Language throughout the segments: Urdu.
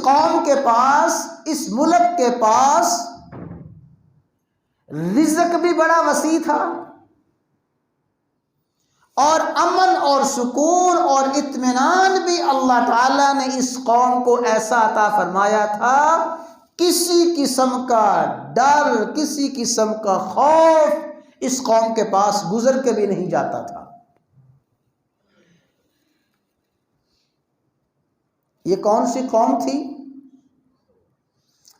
قوم کے پاس، اس ملک کے پاس رزق بھی بڑا وسیع تھا، اور امن اور سکون اور اطمینان بھی اللہ تعالیٰ نے اس قوم کو ایسا عطا فرمایا تھا، کسی قسم کا ڈر، کسی قسم کا خوف اس قوم کے پاس گزر کے بھی نہیں جاتا تھا۔ یہ کون سی قوم تھی؟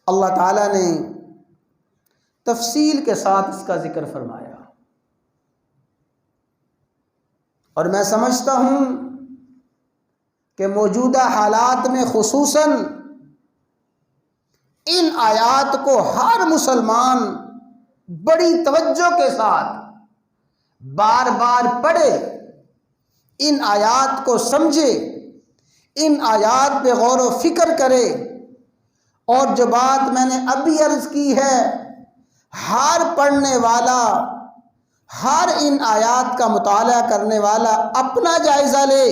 اللہ تعالیٰ نے تفصیل کے ساتھ اس کا ذکر فرمایا، اور میں سمجھتا ہوں کہ موجودہ حالات میں خصوصاً ان آیات کو ہر مسلمان بڑی توجہ کے ساتھ بار بار پڑھے، ان آیات کو سمجھے، ان آیات پہ غور و فکر کرے، اور جو بات میں نے ابھی عرض کی ہے، ہر پڑھنے والا، ہر ان آیات کا مطالعہ کرنے والا اپنا جائزہ لے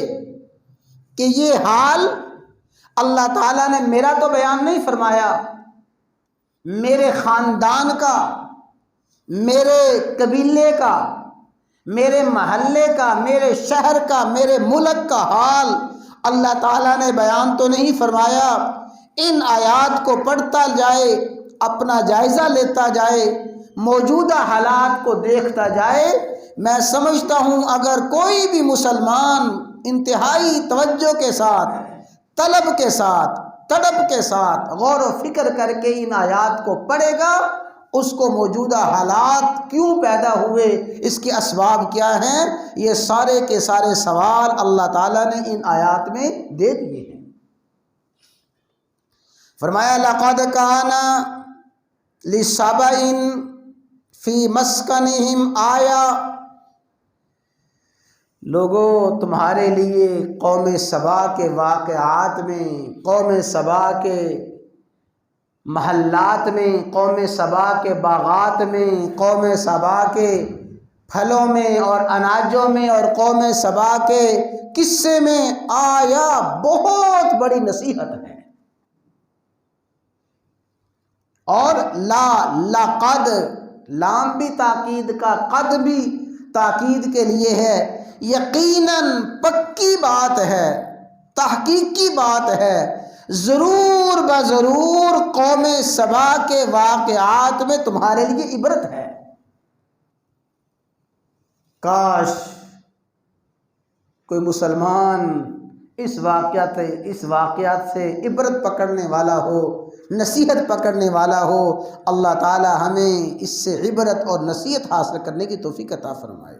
کہ یہ حال اللہ تعالیٰ نے میرا تو بیان نہیں فرمایا، میرے خاندان کا، میرے قبیلے کا، میرے محلے کا، میرے شہر کا، میرے ملک کا حال اللہ تعالیٰ نے بیان تو نہیں فرمایا۔ ان آیات کو پڑھتا جائے، اپنا جائزہ لیتا جائے، موجودہ حالات کو دیکھتا جائے، میں سمجھتا ہوں اگر کوئی بھی مسلمان انتہائی توجہ کے ساتھ، طلب کے ساتھ، تڑپ کے ساتھ غور و فکر کر کے ان آیات کو پڑھے گا، اس کو موجودہ حالات کیوں پیدا ہوئے، اس کے اسباب کیا ہیں، یہ سارے کے سارے سوال اللہ تعالیٰ نے ان آیات میں دے دیے ہیں۔ فرمایا لَقَدْ كَانَ لِسَبَإٍ فِي مَسْكَنِهِمْ آیَةٌ، لوگوں تمہارے لیے قوم سبا کے واقعات میں، قوم سبا کے محلات میں، قوم سبا کے باغات میں، قوم سبا کے پھلوں میں اور اناجوں میں، اور قوم سبا کے قصے میں آیا، بہت بڑی نصیحت ہے۔ اور لقد، لام بھی تاکید کا، قد بھی تاکید کے لیے ہے، یقیناً پکی بات ہے، تحقیقی بات ہے، ضرور بضرور قوم سبا کے واقعات میں تمہارے لیے عبرت ہے۔ کاش کوئی مسلمان اس واقعات سے عبرت پکڑنے والا ہو، نصیحت پکڑنے والا ہو۔ اللہ تعالی ہمیں اس سے عبرت اور نصیحت حاصل کرنے کی توفیق عطا فرمائے۔